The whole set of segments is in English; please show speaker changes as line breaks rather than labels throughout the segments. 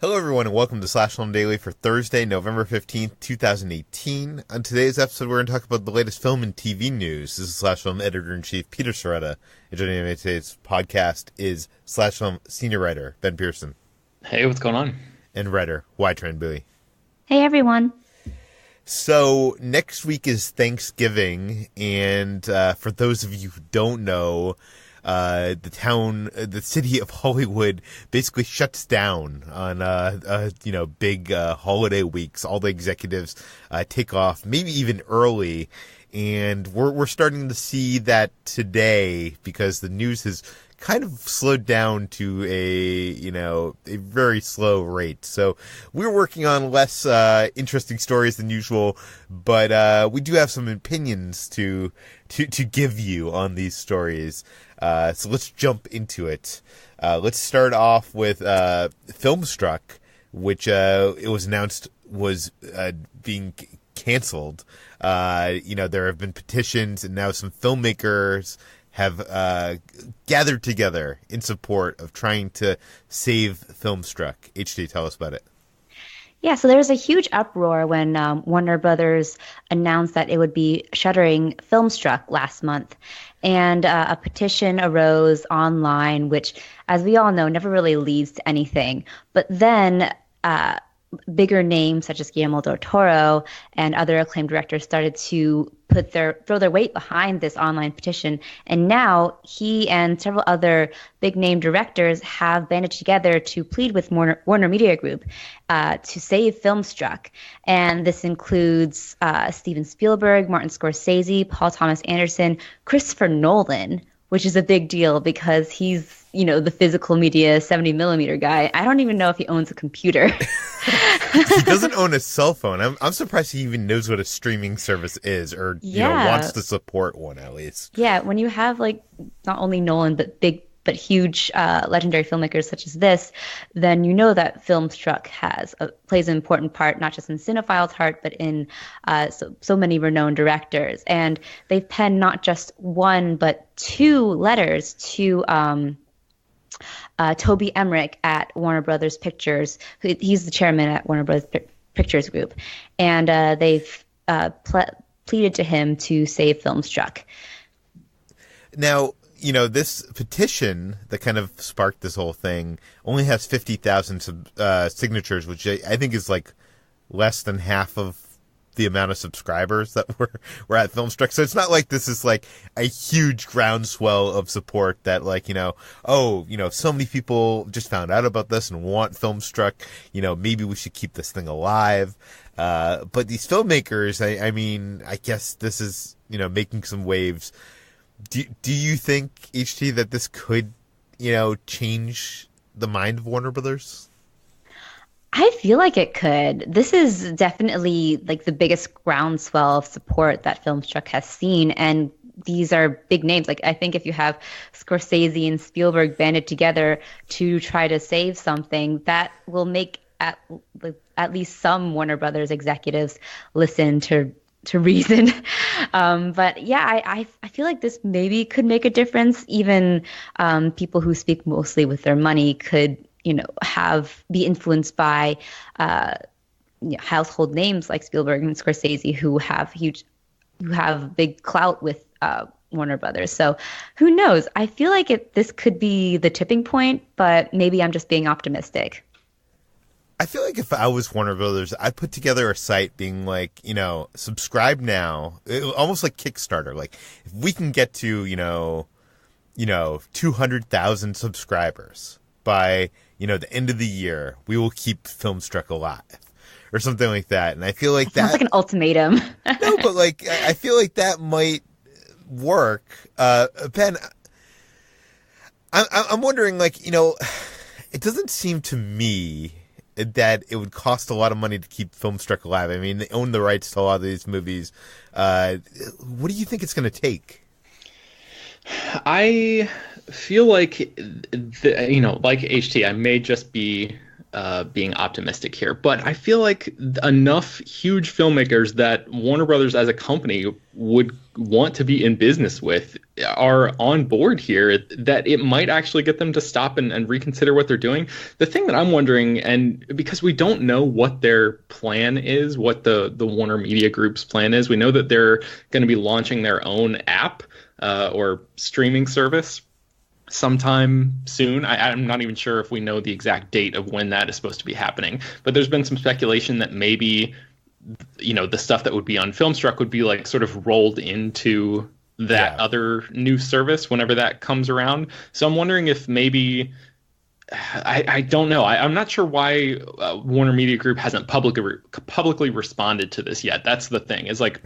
Hello, everyone, and welcome to Slash Film Daily for Thursday, November 15th, 2018. On today's episode, we're going to talk about the latest film and TV news. This is Slash Film Editor-in-Chief Peter Sciretta, and joining me today's podcast is Slash Film Senior Writer Ben Pearson.
Hey, what's going on?
And writer Hoai-Tran Bui.
Hey, everyone.
So, next week is Thanksgiving, and for those of you who don't know, the city of Hollywood basically shuts down on, big holiday weeks. All the executives take off, maybe even early. And we're starting to see that today because the news has kind of slowed down to a very slow rate. So we're working on less interesting stories than usual, but we do have some opinions to give you on these stories. So let's jump into it. Let's start off with FilmStruck, which it was announced was being canceled. There have been petitions, and now some filmmakers have gathered together in support of trying to save FilmStruck. HD, tell us about it.
Yeah, so there was a huge uproar when Warner Brothers announced that it would be shuttering FilmStruck last month. And a petition arose online, which, as we all know, never really leads to anything. But then bigger names such as Guillermo del Toro and other acclaimed directors started to throw their weight behind this online petition. And now he and several other big name directors have banded together to plead with Warner Media Group to save Filmstruck. And this includes Steven Spielberg, Martin Scorsese, Paul Thomas Anderson, Christopher Nolan, which is a big deal because he's, the physical media 70 millimeter guy. I don't even know if he owns a computer.
He doesn't own a cell phone. I'm surprised he even knows what a streaming service is, or wants to support one at least.
Yeah, when you have not only Nolan but huge legendary filmmakers such as this, then you know that Filmstruck plays an important part, not just in cinephiles' heart, but in so many renowned directors. And they've penned not just one, but two letters to Toby Emmerich at Warner Brothers Pictures. He's the chairman at Warner Brothers Pictures Group. And they've pleaded to him to save Filmstruck.
Now, this petition that kind of sparked this whole thing only has 50,000 signatures, which I think is less than half of the amount of subscribers that were at Filmstruck. So it's not like this is a huge groundswell of support that so many people just found out about this and want Filmstruck. Maybe we should keep this thing alive. But these filmmakers, I guess this is, making some waves. Do you think, HT, that this could, change the mind of Warner Brothers?
I feel like it could. This is definitely the biggest groundswell of support that Filmstruck has seen. And these are big names. I think if you have Scorsese and Spielberg banded together to try to save something, that will make at least some Warner Brothers executives listen to reason. But yeah, I feel like this maybe could make a difference. Even people who speak mostly with their money could, be influenced by household names like Spielberg and Scorsese who have big clout with Warner Brothers. So who knows? I feel like this could be the tipping point, but maybe I'm just being optimistic.
I feel like if I was Warner Brothers, I'd put together a site being subscribe now, almost like Kickstarter. If we can get to, 200,000 subscribers by, the end of the year, we will keep Filmstruck alive or something like that. And I feel like that
sounds like an ultimatum.
No, but I feel like that might work. Ben, I'm wondering, it doesn't seem to me that it would cost a lot of money to keep Filmstruck alive. They own the rights to a lot of these movies. What do you think it's going to take?
I feel like, like HT, I may just be being optimistic here, but I feel like enough huge filmmakers that Warner Brothers as a company would want to be in business with are on board here, that it might actually get them to stop and reconsider what they're doing. The thing that I'm wondering, and because we don't know what their plan is, what the Warner Media Group's plan is, we know that they're going to be launching their own app or streaming service sometime soon. I'm not even sure if we know the exact date of when that is supposed to be happening, but there's been some speculation that maybe, the stuff that would be on FilmStruck would be like sort of rolled into that other new service whenever that comes around. So I'm wondering if maybe, I don't know. I'm not sure why Warner Media Group hasn't publicly responded to this yet. That's the thing, is like,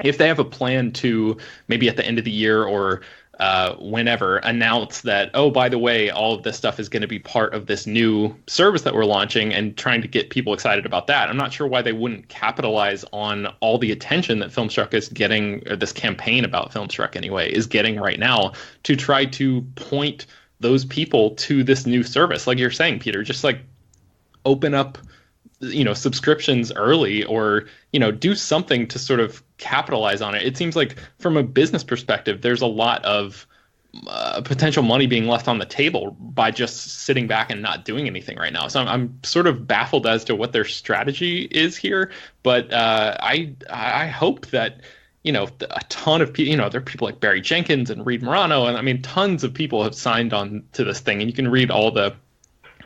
if they have a plan to maybe at the end of the year or whenever announce that, oh, by the way, all of this stuff is going to be part of this new service that we're launching, and trying to get people excited about that. I'm not sure why they wouldn't capitalize on all the attention that FilmStruck is getting, or this campaign about FilmStruck anyway, is getting right now, to try to point those people to this new service. Like you're saying, Peter, just like open up subscriptions early, or do something to sort of capitalize on it. It seems like from a business perspective, there's a lot of potential money being left on the table by just sitting back and not doing anything right now. So I'm sort of baffled as to what their strategy is here, but I hope that a ton of people, there are people like Barry Jenkins and Reed Morano, and I mean tons of people have signed on to this thing, and you can read all the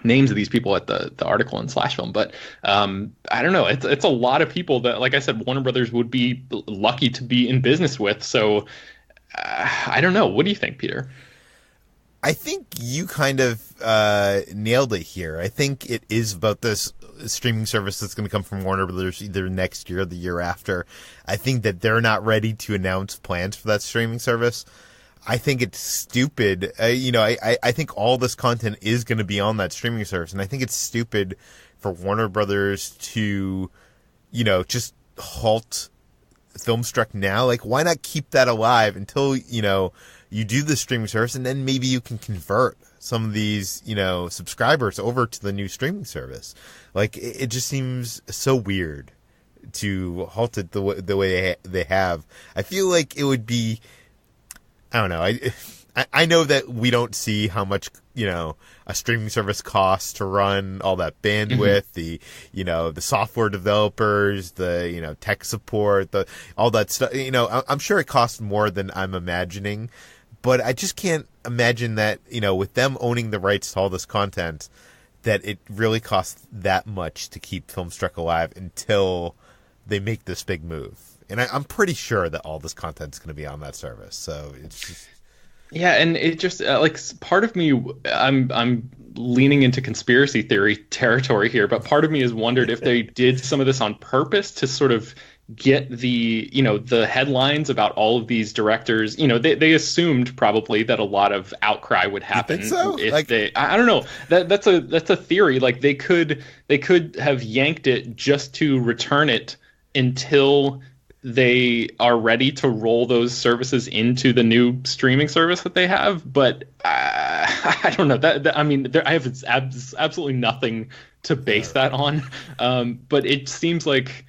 names of these people at the article in Slash Film. But I don't know, it's a lot of people that, like I said, Warner Brothers would be lucky to be in business with. So I don't know. What do you think, Peter?
I think you kind of nailed it here. I think it is about this streaming service that's going to come from Warner Brothers either next year or the year after. I think that they're not ready to announce plans for that streaming service. I think it's stupid. I think all this content is going to be on that streaming service, and I think it's stupid for Warner Brothers to, just halt FilmStruck now. Like, why not keep that alive until, you do the streaming service, and then maybe you can convert some of these, subscribers over to the new streaming service. Like, it just seems so weird to halt it the way they have. I feel like it would be, I don't know. I know that we don't see how much, a streaming service costs to run, all that bandwidth, the software developers, the, tech support, all that stuff. I'm sure it costs more than I'm imagining, but I just can't imagine that, with them owning the rights to all this content, that it really costs that much to keep FilmStruck alive until they make this big move. And I'm pretty sure that all this content is going to be on that service. So it's just...
Yeah, and it just like part of me, I'm leaning into conspiracy theory territory here, but part of me has wondered if they did some of this on purpose to sort of get the the headlines about all of these directors. They assumed probably that a lot of outcry would happen.
You think so?
If I don't know. That's a theory. Like they could have yanked it just to return it until they are ready to roll those services into the new streaming service that they have. But I don't know. I have absolutely nothing to base that on. But it seems like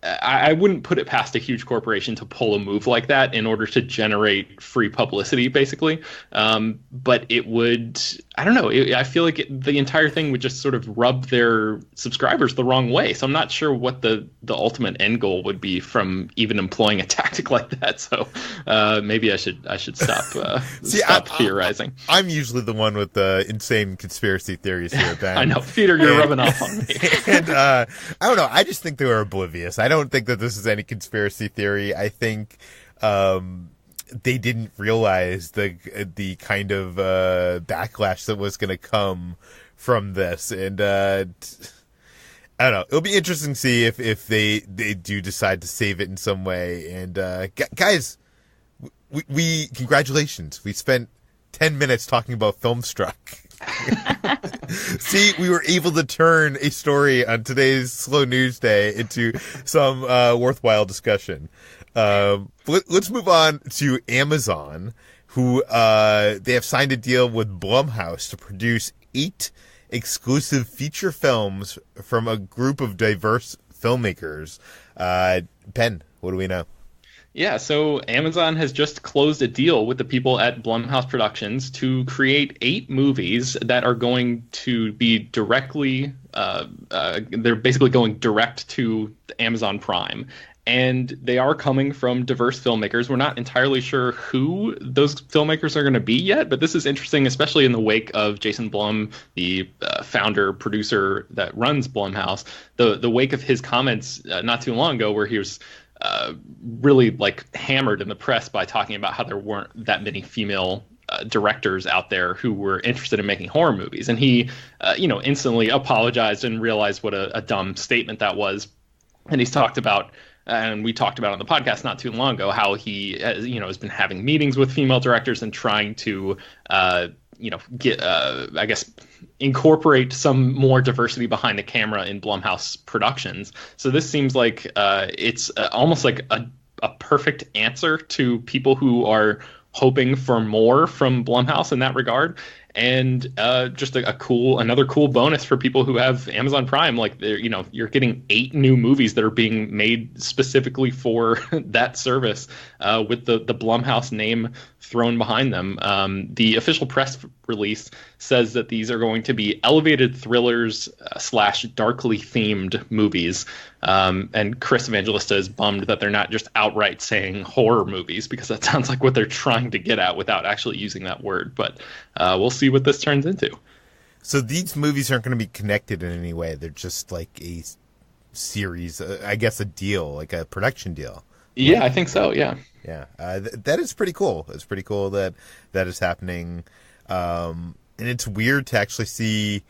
I wouldn't put it past a huge corporation to pull a move like that in order to generate free publicity, basically. But it would, I don't know. I feel like the entire thing would just sort of rub their subscribers the wrong way. So I'm not sure what the ultimate end goal would be from even employing a tactic like that. So maybe I should stop stop theorizing.
I'm usually the one with the insane conspiracy theories here, Ben.
I know, Peter, you're rubbing off on me.
And I don't know. I just think they were oblivious. I don't think that this is any conspiracy theory. I think they didn't realize the kind of backlash that was going to come from this, and I don't know. It'll be interesting to see if they do decide to save it in some way. And guys, we congratulations. We spent 10 minutes talking about FilmStruck. See, we were able to turn a story on today's slow news day into some worthwhile discussion. Let's move on to Amazon, who they have signed a deal with Blumhouse to produce 8 exclusive feature films from a group of diverse filmmakers. Ben, what do we know?
Yeah, so Amazon has just closed a deal with the people at Blumhouse Productions to create 8 movies that are going to be directly, they're basically going direct to Amazon Prime. And they are coming from diverse filmmakers. We're not entirely sure who those filmmakers are going to be yet, but this is interesting, especially in the wake of Jason Blum, the founder, producer that runs Blumhouse, the wake of his comments not too long ago where he was really like hammered in the press by talking about how there weren't that many female directors out there who were interested in making horror movies. And he, instantly apologized and realized what a dumb statement that was. And he's talked about, and we talked about on the podcast not too long ago, how he, has been having meetings with female directors and trying to, incorporate some more diversity behind the camera in Blumhouse Productions. So this seems like it's almost like a perfect answer to people who are hoping for more from Blumhouse in that regard. And just another cool bonus for people who have Amazon Prime. Like, you're getting 8 new movies that are being made specifically for that service with the Blumhouse name thrown behind them. The official press release says that these are going to be elevated thrillers / darkly themed movies. And Chris Evangelista is bummed that they're not just outright saying horror movies, because that sounds like what they're trying to get at without actually using that word. But we'll see what this turns into.
So these movies aren't going to be connected in any way. They're just like a series, I guess a deal, like a production deal.
Yeah, I think so, yeah.
Yeah, that is pretty cool. It's pretty cool that is happening. And it's weird to actually see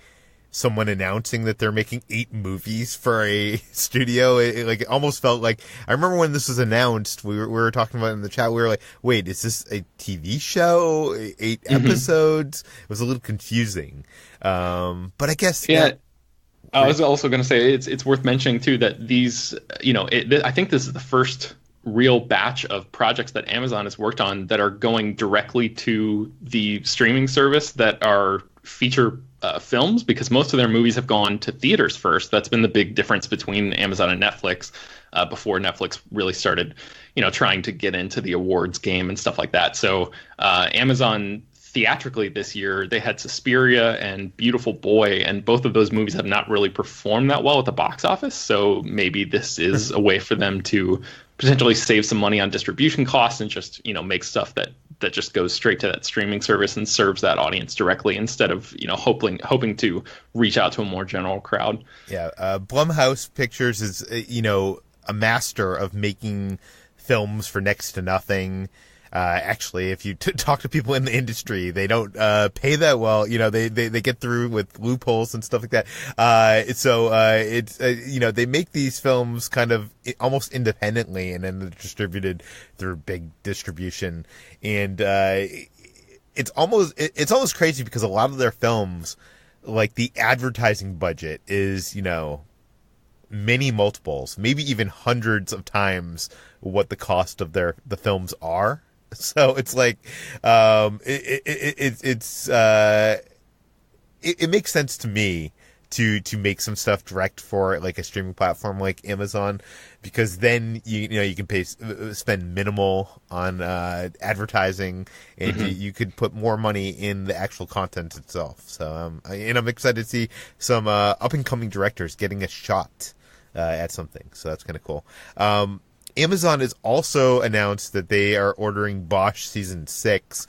someone announcing that they're making 8 movies for a studio. It almost felt like, I remember when this was announced, we were talking about it in the chat, we were like, wait, is this a TV show? 8 episodes? It was a little confusing. But I guess...
Yeah. I was also going to say, it's worth mentioning, too, that these, I think this is the first real batch of projects that Amazon has worked on that are going directly to the streaming service that are feature films, because most of their movies have gone to theaters first. That's been the big difference between Amazon and Netflix before Netflix really started, trying to get into the awards game and stuff like that. So Amazon theatrically this year, they had Suspiria and Beautiful Boy, and both of those movies have not really performed that well at the box office. So maybe this is a way for them to potentially save some money on distribution costs and just, make stuff that just goes straight to that streaming service and serves that audience directly, instead of, hoping to reach out to a more general crowd.
Yeah. Blumhouse Pictures is, a master of making films for next to nothing. Actually, if you talk to people in the industry, they don't pay that well. They get through with loopholes and stuff like that. It's they make these films kind of almost independently, and then they're distributed through big distribution. And it's almost crazy, because a lot of their films, like the advertising budget is many multiples, maybe even hundreds of times what the cost of the films are. So it's like, it makes sense to me to make some stuff direct for like a streaming platform like Amazon, because then you can spend minimal on advertising, and you could put more money in the actual content itself. So I'm excited to see some up and coming directors getting a shot at something. So that's kind of cool. Amazon has also announced that they are ordering Bosch Season 6.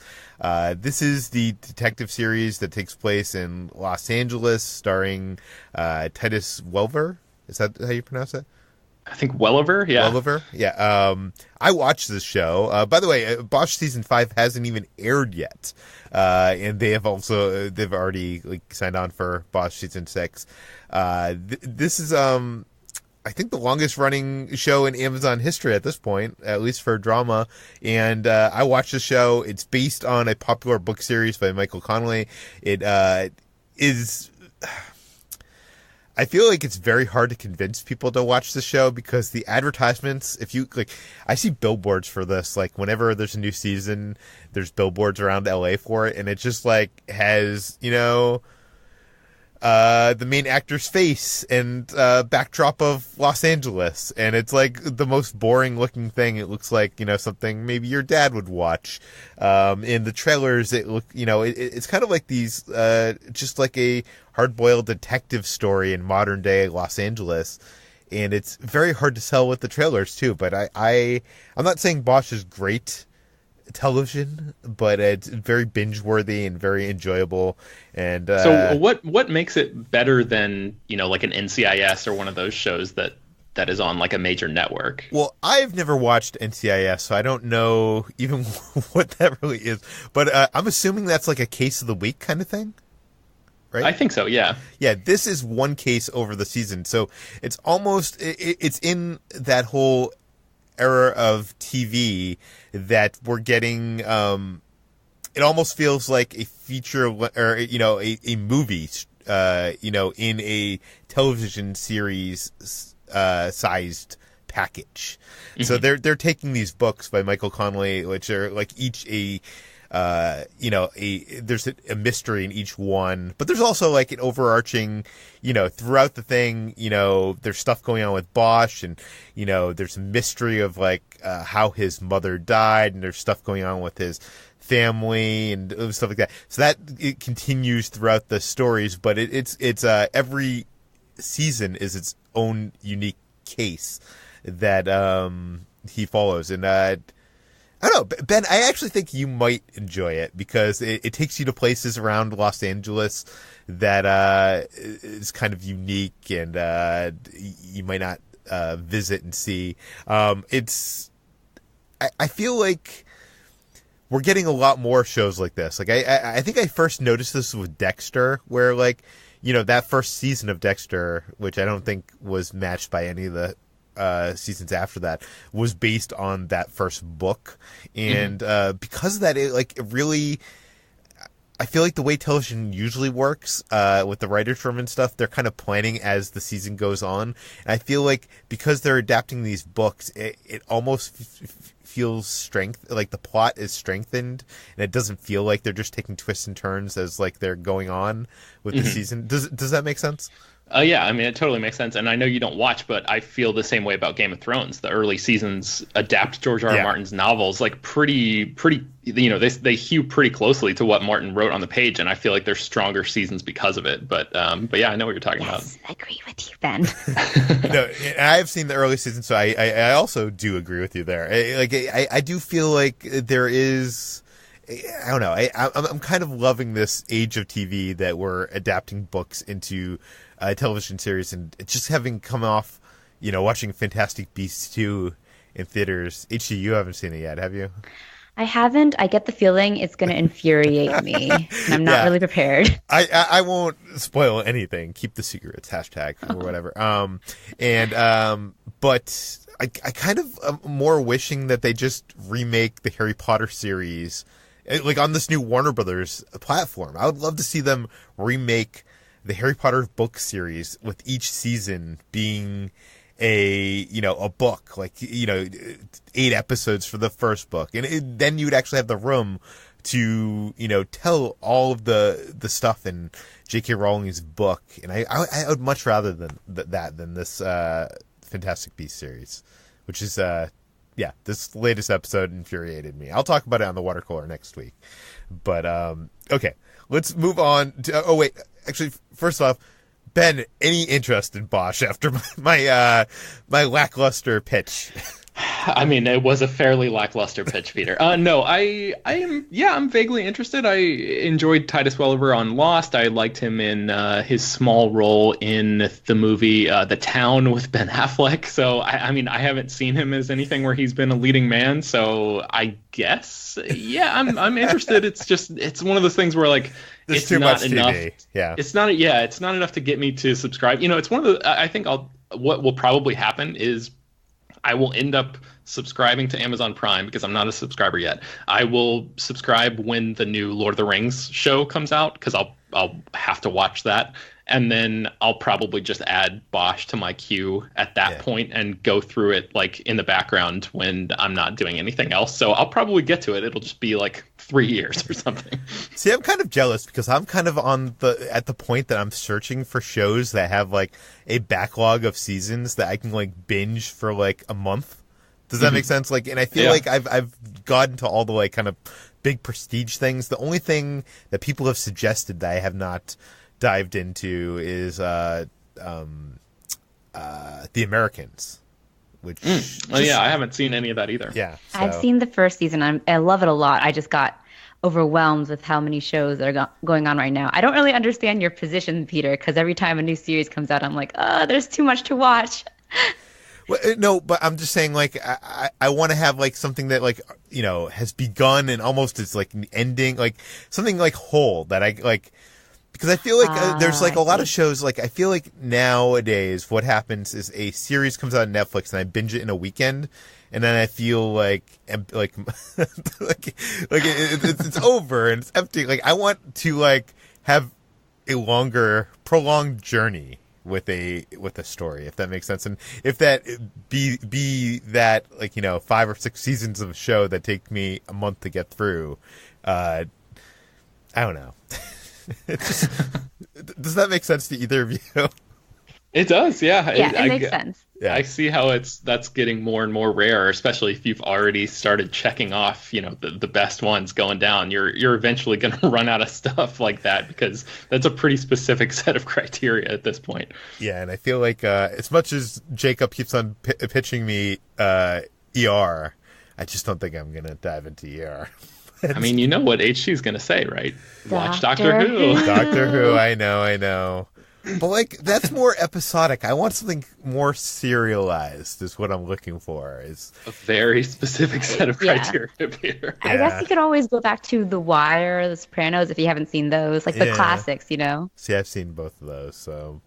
This is the detective series that takes place in Los Angeles, starring Titus Welliver. Is that how you pronounce it?
I think Welliver, yeah.
Welliver, yeah. I watched this show. By the way, Bosch Season 5 hasn't even aired yet. And they've already signed on for Bosch Season 6. This is... I think the longest running show in Amazon history at this point, at least for drama. And I watched the show. It's based on a popular book series by Michael Connelly. It is... I feel like it's very hard to convince people to watch the show, because the advertisements, I see billboards for this, whenever there's a new season, there's billboards around LA for it. And it just has, the main actor's face and backdrop of Los Angeles, and it's like the most boring looking thing. It looks like, you know, something maybe your dad would watch. In the trailers, it's kind of like these just like a hard-boiled detective story in modern day Los Angeles, and it's very hard to tell with the trailers too. But I'm not saying Bosch is great television, but it's very binge-worthy and very enjoyable. And
so what makes it better than, you know, like an NCIS or one of those shows that is on like a major network?
Well, I've never watched NCIS, so I don't know even what that really is. But I'm assuming that's like a case of the week kind of thing, right?
I think so, yeah.
Yeah, this is one case over the season, so it's almost it's in that whole era of TV that we're getting. It almost feels like a feature, or, you know, a movie, you know, in a television series sized package. Mm-hmm. So they're taking these books by Michael Connelly, which are like each there's a mystery in each one, but there's also like an overarching, you know, throughout the thing, you know, there's stuff going on with Bosch, and, you know, there's a mystery of like how his mother died, and there's stuff going on with his family and stuff like that. So that it continues throughout the stories, but it's every season is its own unique case that he follows. And I don't know, Ben, I actually think you might enjoy it because it takes you to places around Los Angeles that is kind of unique, and you might not visit and see. I feel like we're getting a lot more shows like this. Like I think I first noticed this with Dexter, where, like, you know, that first season of Dexter, which I don't think was matched by any of the seasons after that, was based on that first book. And because of that, it really, I feel like the way television usually works with the writer's room and stuff, they're kind of planning as the season goes on. And I feel like because they're adapting these books, it almost feels like the plot is strengthened, and it doesn't feel like they're just taking twists and turns as like they're going on with the season. Does that make sense?
Yeah, I mean, it totally makes sense. And I know you don't watch, but I feel the same way about Game of Thrones. The early seasons adapt George R. R. Martin's novels like pretty, you know, they hew pretty closely to what Martin wrote on the page, and I feel like they're stronger seasons because of it. But yeah, I know what you're talking about.
I agree with you, Ben.
No, I've seen the early seasons, so I also do agree with you there. I do feel like there is, I don't know, I'm kind of loving this age of TV that we're adapting books into television series, and just having come off, you know, watching Fantastic Beasts 2 in theaters. HG, you haven't seen it yet, have you?
I haven't. I get the feeling it's going to infuriate me, and I'm not really prepared.
I won't spoil anything. Keep the secrets, hashtag, or whatever. But I kind of am more wishing that they just remake the Harry Potter series, like on this new Warner Brothers platform. I would love to see them remake the Harry Potter book series, with each season being a book, like, you know, 8 episodes for the first book. And then you would actually have the room to, you know, tell all of the stuff in J.K. Rowling's book. And I would much rather than this Fantastic Beasts series, which is, this latest episode infuriated me. I'll talk about it on the water cooler next week. But, okay, let's move on to, actually, first off, Ben, any interest in Bosch after my lackluster pitch?
I mean, it was a fairly lackluster pitch, Peter. No, I'm vaguely interested. I enjoyed Titus Welliver on Lost. I liked him in his small role in the movie The Town with Ben Affleck. So, I mean, I haven't seen him as anything where he's been a leading man. So, I guess, yeah, I'm interested. It's one of those things where, like,
there's too much enough. TV. Yeah,
it's not enough to get me to subscribe. You know, it's one of the. I think what will probably happen is I will end up subscribing to Amazon Prime because I'm not a subscriber yet. I will subscribe when the new Lord of the Rings show comes out because I'll have to watch that. and then I'll probably just add Bosch to my queue at that point and go through it like in the background when I'm not doing anything else. So I'll probably get to it. It'll just be like 3 years or something.
See, I'm kind of jealous because I'm kind of at the point that I'm searching for shows that have like a backlog of seasons that I can like binge for like a month. Does that make sense? Like, and I feel like I've gotten to all the like kind of big prestige things. The only thing that people have suggested that I have not dived into is The Americans, which
I haven't seen any of that either.
Yeah, so.
I've seen the first season. I love it a lot. I just got overwhelmed with how many shows that are going on right now. I don't really understand your position, Peter, because every time a new series comes out, I'm like, there's too much to watch.
Well, no, but I'm just saying, like, I want to have, like, something that, like, you know, has begun and almost is, like, ending, like, something, like, whole that I, like, because I feel like there's, like, a lot of shows, like, I feel like nowadays what happens is a series comes out on Netflix and I binge it in a weekend, and then I feel like it's over and it's empty. Like, I want to, like, have a longer, prolonged journey with a story, if that makes sense, and if that be that, like, you know, 5 or 6 seasons of a show that take me a month to get through, I don't know. Just, does that make sense to either of you?
It does, yeah.
It makes sense.
Yeah. I see how that's getting more and more rare, especially if you've already started checking off, you know, the best ones going down. You're eventually going to run out of stuff like that because that's a pretty specific set of criteria at this point.
Yeah, and I feel like as much as Jacob keeps on pitching me ER, I just don't think I'm going to dive into ER.
I mean, you know what HG is going to say, right? Watch Doctor Who.
Doctor Who, I know. But, like, that's more episodic. I want something more serialized is what I'm looking for. Is
a very specific set of criteria, Peter.
I guess you could always go back to The Wire, The Sopranos, if you haven't seen those. Like, the classics, you know?
See, I've seen both of those, so...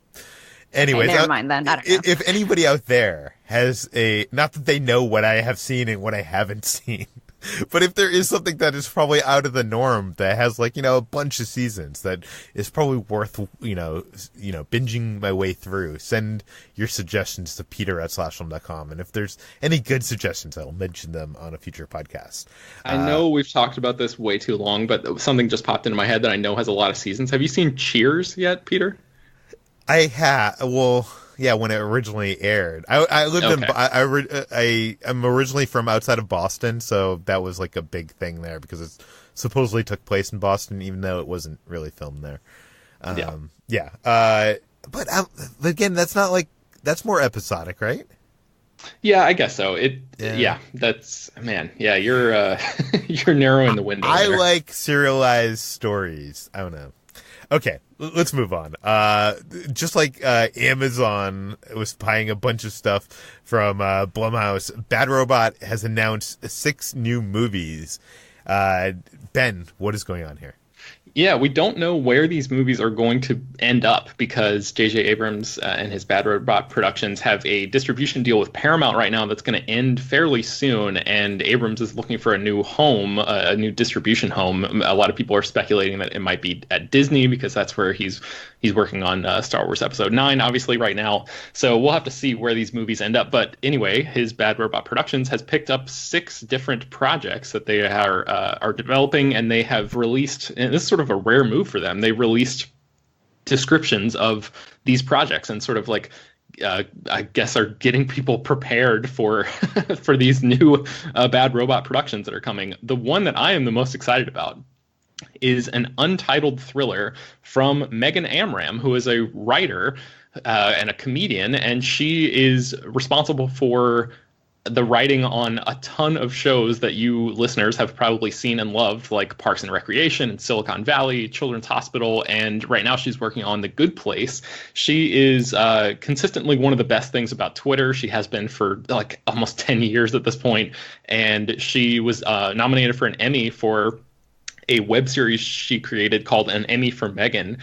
Anyways,
never mind then. I don't know.
If anybody out there has not that they know what I have seen and what I haven't seen, but if there is something that is probably out of the norm that has, like, you know, a bunch of seasons that is probably worth, you know, binging my way through, send your suggestions to peter@slashfilm.com. And if there's any good suggestions, I'll mention them on a future podcast.
I know we've talked about this way too long, but something just popped into my head that I know has a lot of seasons. Have you seen Cheers yet, Peter?
I have. Well, yeah, when it originally aired. I lived in. I am originally from outside of Boston, so that was like a big thing there because it supposedly took place in Boston, even though it wasn't really filmed there. But again, that's not like that's more episodic, right?
Yeah, I guess so. That's man. Yeah, you're you're narrowing the window.
I like serialized stories. I don't know. Okay, let's move on. Just like Amazon was buying a bunch of stuff from Blumhouse, Bad Robot has announced 6 new movies. Ben, what is going on here?
Yeah, we don't know where these movies are going to end up because J.J. Abrams and his Bad Robot Productions have a distribution deal with Paramount right now that's going to end fairly soon, and Abrams is looking for a new home, a new distribution home. A lot of people are speculating that it might be at Disney because that's where he's working on Star Wars Episode 9, obviously, right now. So we'll have to see where these movies end up. But anyway, his Bad Robot Productions has picked up 6 different projects that they are developing, and they have released, and this is sort of a rare move for them. They released descriptions of these projects and sort of like I guess are getting people prepared for for these new Bad Robot Productions that are coming. The one that I am the most excited about is an untitled thriller from Megan Amram, who is a writer and a comedian, and she is responsible for the writing on a ton of shows that you listeners have probably seen and loved, like Parks and Recreation and Silicon Valley, Children's Hospital, and right now she's working on The Good Place. She is consistently one of the best things about Twitter. She has been for like almost 10 years at this point, and she was nominated for an Emmy for a web series she created called An Emmy for Megan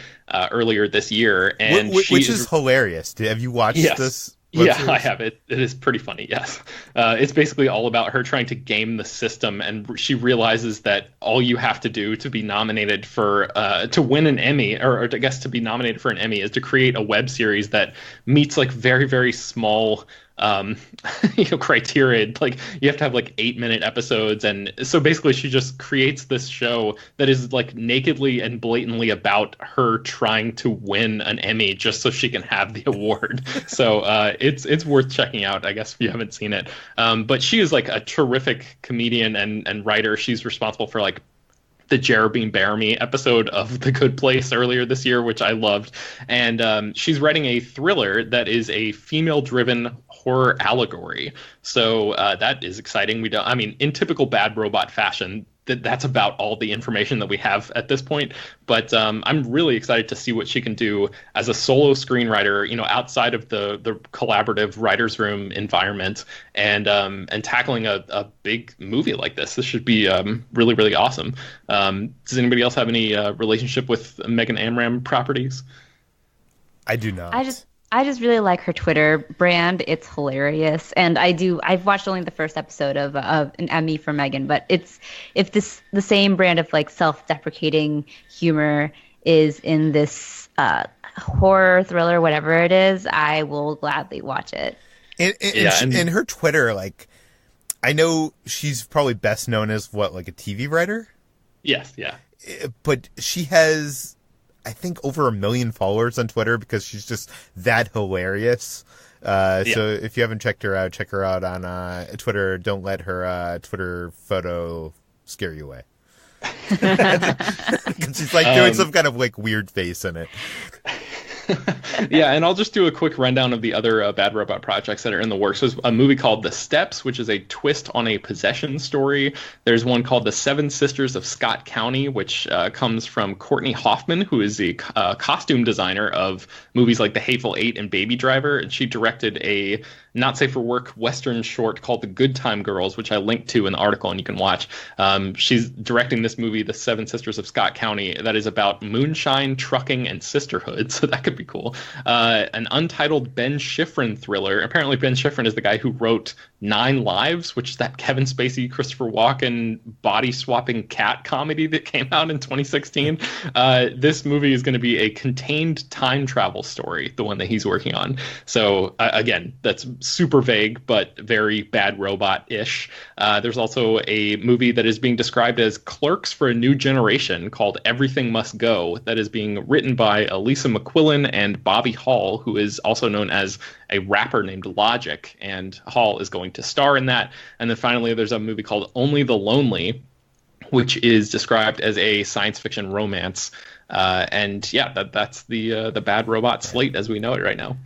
earlier this year. And
which is hilarious. Have you watched this?
Yeah, I have it. It is pretty funny. Yes, it's basically all about her trying to game the system, and she realizes that all you have to do to be nominated for to win an Emmy, or I guess to be nominated for an Emmy, is to create a web series that meets like very, very small criteria. Like you have to have like 8-minute episodes, and so basically she just creates this show that is like nakedly and blatantly about her trying to win an Emmy just so she can have the award. So it's worth checking out, I guess, if you haven't seen it. But she is like a terrific comedian and writer. She's responsible for like the Jeremy Bear Me episode of The Good Place earlier this year, which I loved. And she's writing a thriller that is a female-driven horror allegory. So that is exciting. In typical Bad Robot fashion, that's about all the information that we have at this point. But I'm really excited to see what she can do as a solo screenwriter, outside of the collaborative writer's room environment, and tackling a big movie like this. This should be really, really awesome. Does anybody else have any relationship with Megan Amram properties?
I do not.
I just really like her Twitter brand. It's hilarious. And I've watched only the first episode of an Emmy for Megan, but if the same brand of like self-deprecating humor is in this horror thriller, whatever it is, I will gladly watch it.
And her Twitter, like, I know she's probably best known as like a TV writer?
Yes, yeah.
But she has, I think, over 1 million followers on Twitter because she's just that hilarious. So if you haven't check her out on Twitter. Don't let her Twitter photo scare you away. Because she's like doing some kind of like weird face in it.
Yeah, and I'll just do a quick rundown of the other Bad Robot projects that are in the works. There's a movie called The Steps, which is a twist on a possession story. There's one called The Seven Sisters of Scott County, which comes from Courtney Hoffman, who is the costume designer of movies like The Hateful Eight and Baby Driver. And she directed a not safe for work Western short called The Good Time Girls, which I linked to in the article and you can watch. She's directing this movie, The Seven Sisters of Scott County, that is about moonshine, trucking, and sisterhood. So that could be cool. An untitled Ben Schifrin thriller. Apparently Ben Schifrin is the guy who wrote 9 Lives, which is that Kevin Spacey, Christopher Walken body-swapping cat comedy that came out in 2016. This movie is going to be a contained time travel story, the one that he's working on. So again, that's super vague, but very Bad Robot-ish. There's also a movie that is being described as Clerks for a New Generation called Everything Must Go, that is being written by Elisa McQuillan and Bobby Hall, who is also known as a rapper named Logic, and Hall is going to star in that. And then finally, there's a movie called Only the Lonely, which is described as a science fiction romance. And yeah, that's the Bad Robot slate as we know it right now.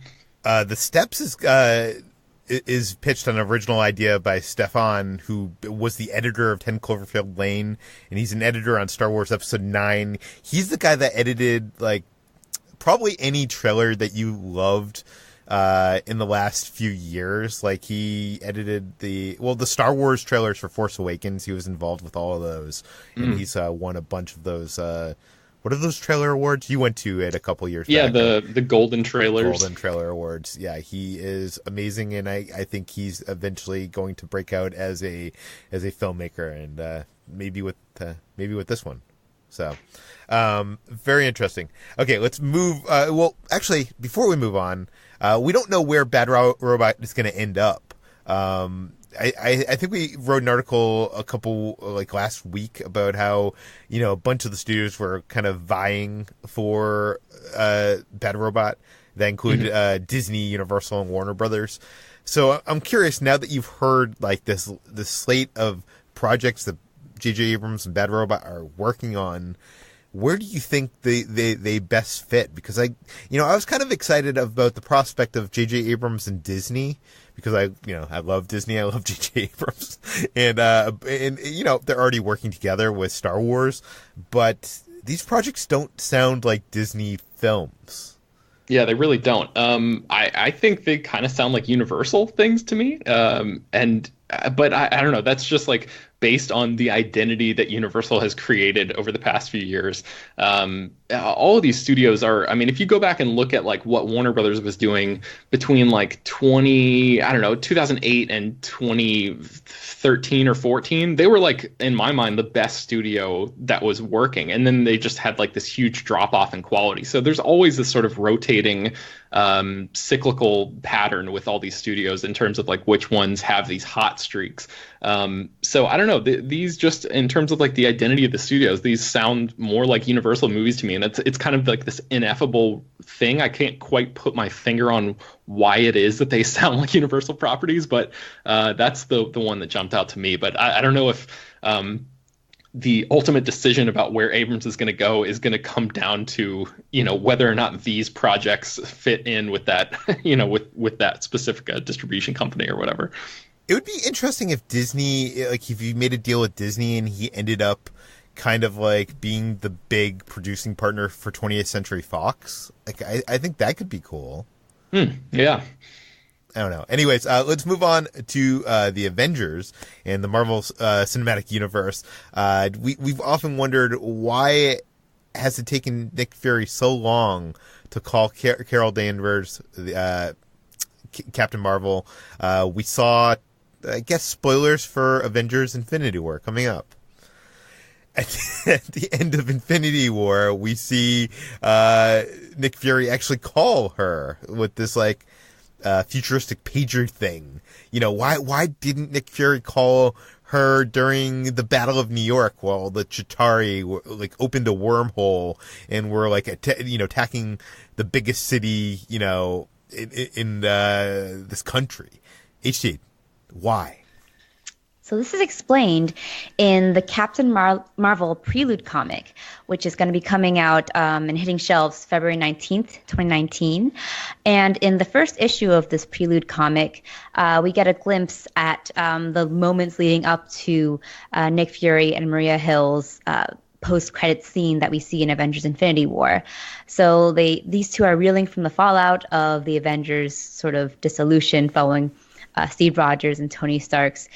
The Steps is pitched on an original idea by Stefan, who was the editor of 10 Cloverfield Lane, and he's an editor on Star Wars Episode 9. He's the guy that edited like probably any trailer that you loved in the last few years. Like he edited the Star Wars trailers for Force Awakens. He was involved with all of those, and he's won a bunch of those. What are those trailer awards? You went to it a couple years back.
Yeah, the Golden Trailers.
Golden Trailer Awards. Yeah, he is amazing, and I think he's eventually going to break out as a filmmaker, and maybe with this one. So, very interesting. Okay, let's move. Well, actually, before we move on, we don't know where Bad Robot is going to end up. I think we wrote an article a couple like last week about how a bunch of the studios were kind of vying for Bad Robot. That included Disney, Universal, and Warner Brothers. So I'm curious, now that you've heard like this slate of projects that J.J. Abrams and Bad Robot are working on, where do you think they best fit? Because I was kind of excited about the prospect of J.J. Abrams and Disney, because I love Disney, I love J.J. Abrams, and they're already working together with Star Wars, but these projects don't sound like Disney films.
Yeah, they really don't. I think they kind of sound like Universal things to me. But I don't know. That's just like based on the identity that Universal has created over the past few years. All of these studios are, I mean, if you go back and look at like what Warner Brothers was doing between like 2008 and 2013 or 14, they were like, in my mind, the best studio that was working. And then they just had like this huge drop off in quality. So there's always this sort of rotating cyclical pattern with all these studios in terms of like which ones have these hot streaks. So I don't know, these just in terms of like the identity of the studios, these sound more like Universal movies to me, and it's kind of like this ineffable thing. I can't quite put my finger on why it is that they sound like Universal properties, but that's the one that jumped out to me. But I don't know if the ultimate decision about where Abrams is going to go is going to come down to, you know, whether or not these projects fit in with that, you know, with that specific distribution company or whatever.
It would be interesting if Disney, like if you made a deal with Disney and he ended up kind of like being the big producing partner for 20th Century Fox. Like, I think that could be cool.
Yeah.
I don't know. Anyways, let's move on to the Avengers and the Marvel Cinematic Universe. We've often wondered, why has it taken Nick Fury so long to call Carol Danvers Captain Marvel? We saw, I guess, spoilers for Avengers Infinity War coming up. At the end of Infinity War, we see Nick Fury actually call her with this like futuristic pager thing. You know, why didn't Nick Fury call her during the Battle of New York while the Chitauri like opened a wormhole and were like attacking the biggest city, you know, in this country? HT, why?
So this is explained in the Captain Marvel Prelude comic, which is going to be coming out and hitting shelves February 19th, 2019. And in the first issue of this Prelude comic, we get a glimpse at the moments leading up to Nick Fury and Maria Hill's post-credits scene that we see in Avengers Infinity War. So these two are reeling from the fallout of the Avengers' sort of dissolution following Steve Rogers and Tony Stark's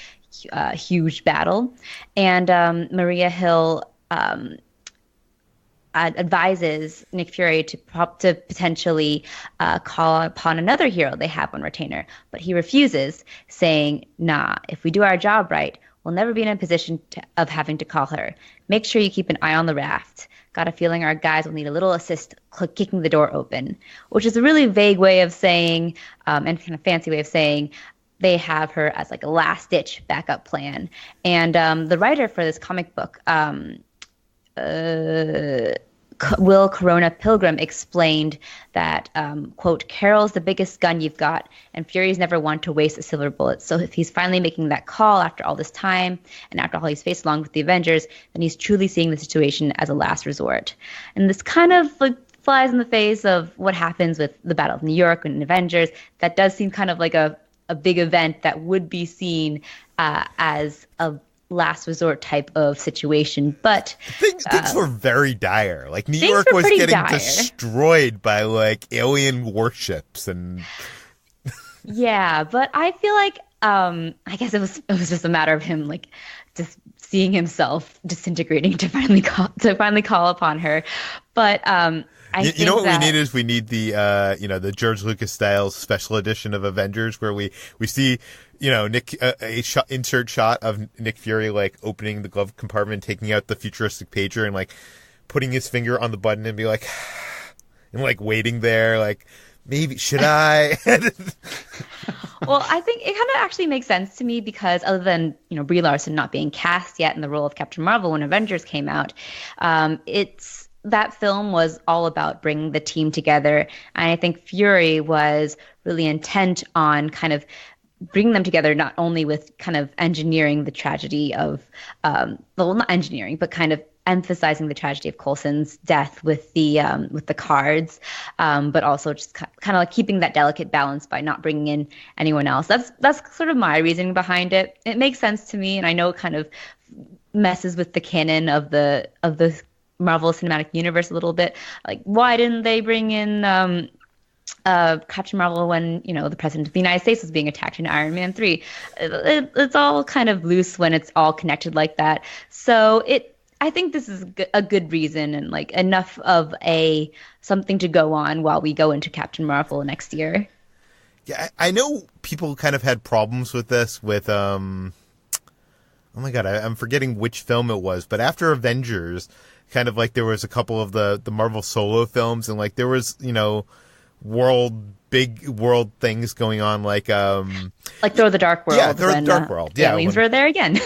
huge battle. And Maria Hill advises Nick Fury to potentially call upon another hero they have on retainer, but he refuses, saying, "Nah, if we do our job right, we'll never be in a position of having to call her. Make sure you keep an eye on the raft. Got a feeling our guys will need a little assist kicking the door open," which is a really vague way of saying, and kind of fancy way of saying, they have her as like a last-ditch backup plan. And the writer for this comic book, Will Corona Pilgrim, explained that, quote, "Carol's the biggest gun you've got, and Fury's never one to waste a silver bullet. So if he's finally making that call after all this time, and after all he's faced along with the Avengers, then he's truly seeing the situation as a last resort." And this kind of like flies in the face of what happens with the Battle of New York and Avengers. That does seem kind of like a big event that would be seen as a last resort type of situation. But
things were very dire. Like New York was getting destroyed by like alien warships and
yeah, but I feel like I guess it was just a matter of him like just seeing himself disintegrating to finally call upon her. But
you know what we need is we need the the George Lucas style special edition of Avengers where we see Nick insert shot of Nick Fury like opening the glove compartment, taking out the futuristic pager and like putting his finger on the button and be like and like waiting there like maybe should I.
Well, I think it kind of actually makes sense to me because other than Brie Larson not being cast yet in the role of Captain Marvel when Avengers came out, that film was all about bringing the team together. And I think Fury was really intent on kind of bringing them together, not only with kind of engineering the tragedy of, not engineering, but kind of emphasizing the tragedy of Coulson's death with the cards, but also just kind of like keeping that delicate balance by not bringing in anyone else. That's sort of my reasoning behind it. It makes sense to me, and I know it kind of messes with the canon of the Marvel Cinematic Universe a little bit. Like, why didn't they bring in Captain Marvel when, the president of the United States was being attacked in Iron Man 3. It's all kind of loose when it's all connected like that. So I think this is a good reason and like enough of something to go on while we go into Captain Marvel next year.
Yeah, I know people kind of had problems with this with, oh my God, I'm forgetting which film it was, but after Avengers, kind of like there was a couple of the Marvel solo films and like there was, big world things going on, like
Thor: The Dark World.
Yeah, Thor: The Dark World. Yeah,
aliens were there again.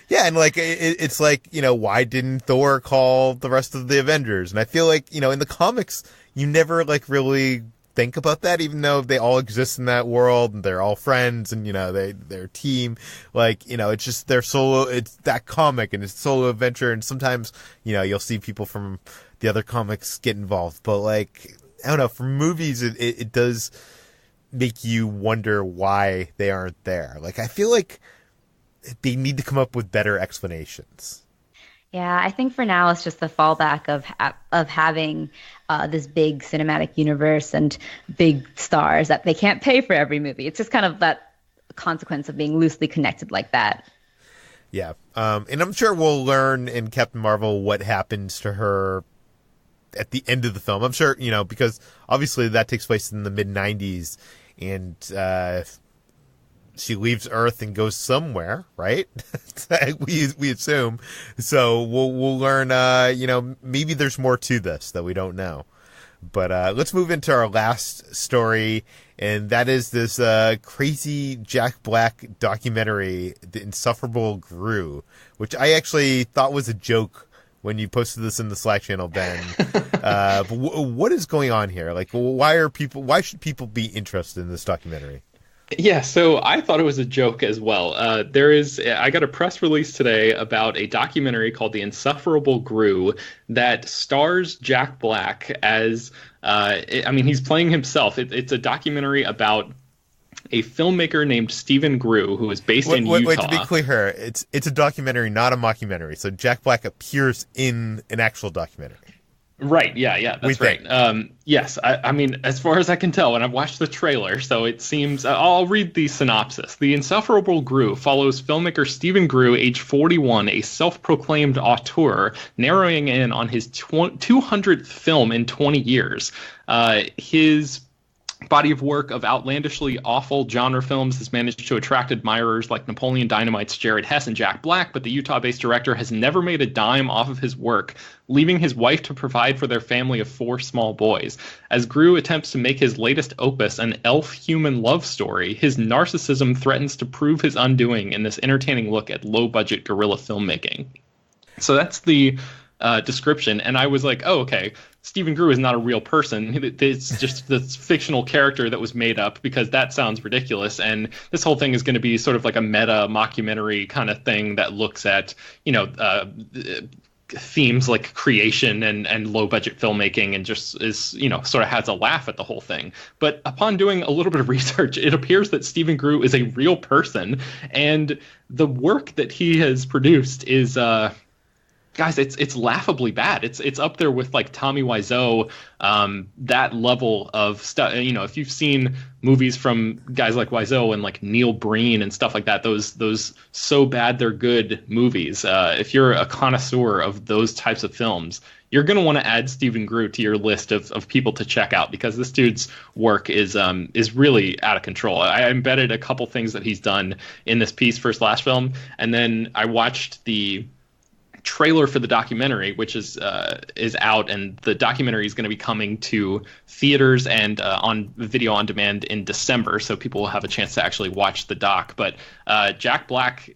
Yeah, and like it's like, why didn't Thor call the rest of the Avengers? And I feel like, in the comics, you never like really think about that, even though they all exist in that world and they're all friends and they're a team. Like, it's just their solo. It's that comic and it's solo adventure. And sometimes you'll see people from the other comics get involved, but like, I don't know, for movies, it does make you wonder why they aren't there. Like, I feel like they need to come up with better explanations.
Yeah, I think for now it's just the fallback of having this big cinematic universe and big stars that they can't pay for every movie. It's just kind of that consequence of being loosely connected like that.
Yeah, and I'm sure we'll learn in Captain Marvel what happens to her at the end of the film. I'm sure, because obviously that takes place in the mid-90s, and she leaves Earth and goes somewhere, right? we assume. So we'll learn, maybe there's more to this that we don't know. But let's move into our last story, and that is this crazy Jack Black documentary, The Insufferable Groo, which I actually thought was a joke when you posted this in the Slack channel, Ben. But what is going on here? Like, why should people be interested in this documentary?
Yeah, so I thought it was a joke as well. I got a press release today about a documentary called The Insufferable Groo that stars Jack Black as, he's playing himself. It's a documentary about a filmmaker named Stephen Groo, who is based in Utah.
Wait, to be clear, it's a documentary, not a mockumentary. So Jack Black appears in an actual documentary.
Right, yeah, that's right. Yes, I mean, as far as I can tell, and I've watched the trailer, so it seems... I'll read the synopsis. The Insufferable Groo follows filmmaker Stephen Groo, age 41, a self-proclaimed auteur, narrowing in on his 200th film in 20 years. His body of work of outlandishly awful genre films has managed to attract admirers like Napoleon Dynamite's Jared Hess and Jack Black, but the Utah-based director has never made a dime off of his work, leaving his wife to provide for their family of 4 small boys. As Groo attempts to make his latest opus an elf-human love story, his narcissism threatens to prove his undoing in this entertaining look at low-budget guerrilla filmmaking. So that's the description, and I was like, oh, okay, Stephen Groo is not a real person. It's just this fictional character that was made up because that sounds ridiculous. And this whole thing is going to be sort of like a meta mockumentary kind of thing that looks at, themes like creation and low budget filmmaking, and just is, sort of has a laugh at the whole thing. But upon doing a little bit of research, it appears that Stephen Groo is a real person, and the work that he has produced is guys, it's laughably bad. It's up there with like Tommy Wiseau, that level of stuff. If you've seen movies from guys like Wiseau and like Neil Breen and stuff like that, those so bad they're good movies. If you're a connoisseur of those types of films, you're going to want to add Stephen Groo to your list of people to check out, because this dude's work is really out of control. I embedded a couple things that he's done in this piece for Slash Film, and then I watched the trailer for the documentary, which is out, and the documentary is going to be coming to theaters and on video on demand in December, so people will have a chance to actually watch the doc. But Jack Black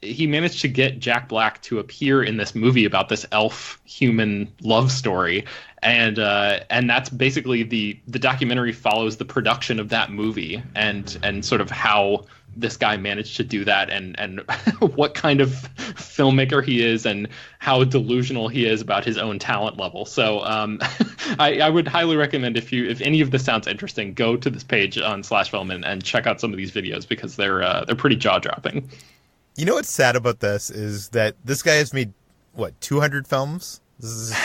he managed to get Jack Black to appear in this movie about this elf human love story, and that's basically the documentary follows the production of that movie and sort of how this guy managed to do that, and what kind of filmmaker he is, and how delusional he is about his own talent level. So I would highly recommend, if any of this sounds interesting, go to this page on Slash Film and check out some of these videos, because they're pretty jaw-dropping.
You know what's sad about this is that this guy has made 200 films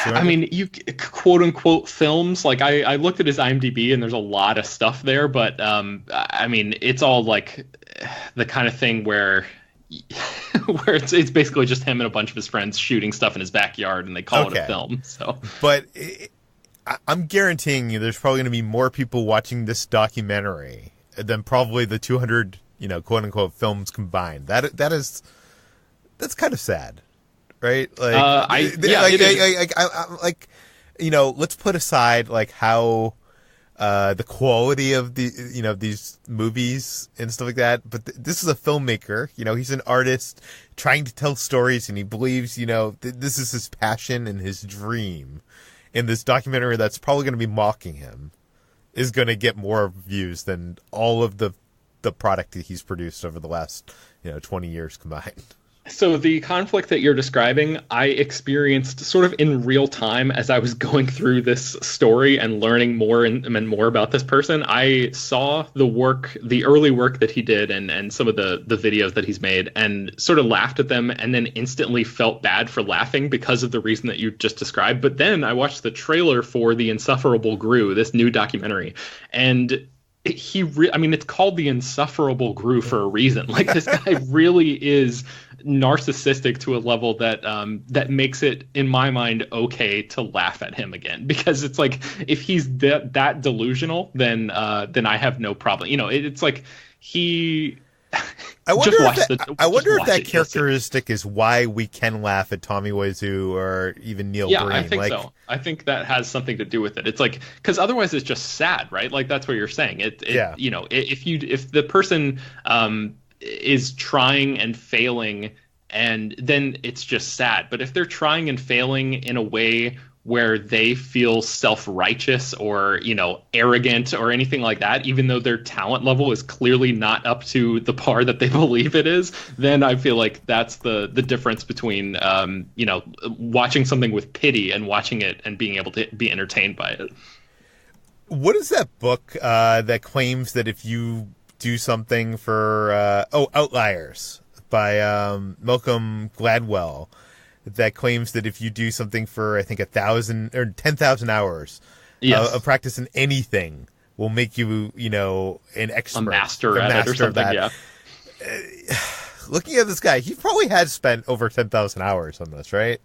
I mean, you quote unquote films. Like I looked at his IMDb and there's a lot of stuff there, but I mean, it's all like the kind of thing where where it's basically just him and a bunch of his friends shooting stuff in his backyard, and they call it a film. So,
but I'm guaranteeing you, there's probably going to be more people watching this documentary than probably the 200, quote unquote films combined. That's kind of sad. Right? Like, let's put aside like how the quality of the these movies and stuff like that. But this is a filmmaker. He's an artist trying to tell stories, and he believes this is his passion and his dream. And this documentary that's probably going to be mocking him is going to get more views than all of the product that he's produced over the last 20 years combined.
So the conflict that you're describing, I experienced sort of in real time as I was going through this story and learning more and more about this person. I saw the early work that he did and some of the videos that he's made, and sort of laughed at them, and then instantly felt bad for laughing because of the reason that you just described. But then I watched the trailer for The Insufferable Groo, this new documentary, and it's called The Insufferable Groo for a reason. Like, this guy really is narcissistic to a level that that makes it, in my mind, okay to laugh at him again, because it's like, if he's that delusional, then I have no problem. It's like he.
I wonder if that characteristic is why we can laugh at Tommy Wiseau or even Neil Breen.
I think so. I think that has something to do with it. It's like, because otherwise it's just sad, right? Like, that's what you're saying. If the person is trying and failing, and then it's just sad. But if they're trying and failing in a way where they feel self-righteous or, arrogant or anything like that, even though their talent level is clearly not up to the par that they believe it is, then I feel like that's the difference between, watching something with pity and watching it and being able to be entertained by it.
What is that book that claims that if you do something for Outliers by Malcolm Gladwell, that claims that if you do something for, I think, 1,000 or 10,000 hours of practice in anything, will make you, an expert,
a master at it or something. Yeah.
Looking at this guy, he probably has spent over 10,000 hours on this, right?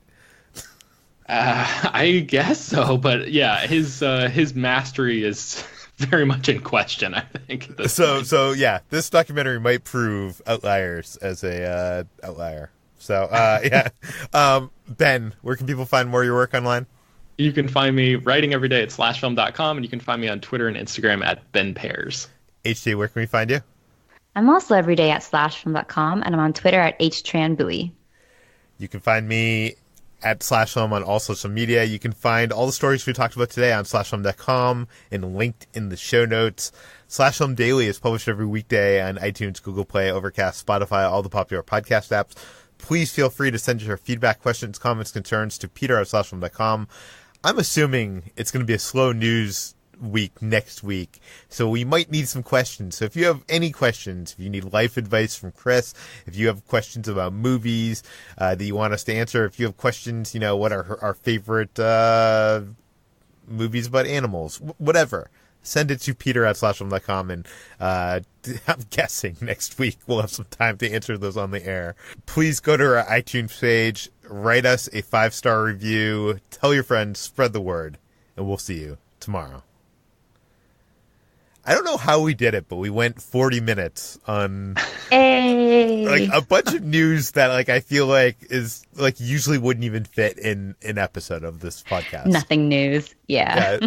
I guess so, but yeah, his mastery is very much in question, I think.
So yeah, this documentary might prove Outliers as a outlier. So, Ben, where can people find more of your work online?
You can find me writing every day at slashfilm.com, and you can find me on Twitter and Instagram at Ben Pears.
HJ, where can we find you?
I'm also every day at slashfilm.com, and I'm on Twitter at Hoai-Tran Bui.
You can find me at slashfilm on all social media. You can find all the stories we talked about today on slashfilm.com and linked in the show notes. Slashfilm Daily is published every weekday on iTunes, Google Play, Overcast, Spotify, all the popular podcast apps. Please feel free to send your feedback, questions, comments, concerns to peter@slashfilm.com. I'm assuming it's going to be a slow news week next week, so we might need some questions. So if you have any questions, if you need life advice from Chris, if you have questions about movies that you want us to answer, if you have questions, what are our favorite movies about animals, whatever, send it to peter@slashfilm.com, and I'm guessing next week we'll have some time to answer those on the air. Please go to our iTunes page, write us a 5-star review, tell your friends, spread the word, and we'll see you tomorrow. I don't know how we did it, but we went 40 minutes on like a bunch of news that I feel like is usually wouldn't even fit in an episode of this podcast.
Nothing news. Yeah.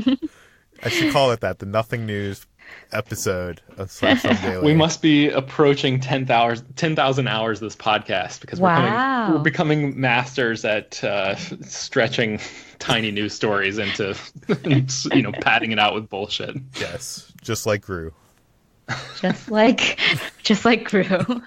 I should call it that, the Nothing News episode of Slashfilm Daily.
We must be approaching 10,000 hours this podcast, because we're becoming masters at stretching tiny news stories into padding it out with bullshit.
Yes, just like Groo.
Just like Groo.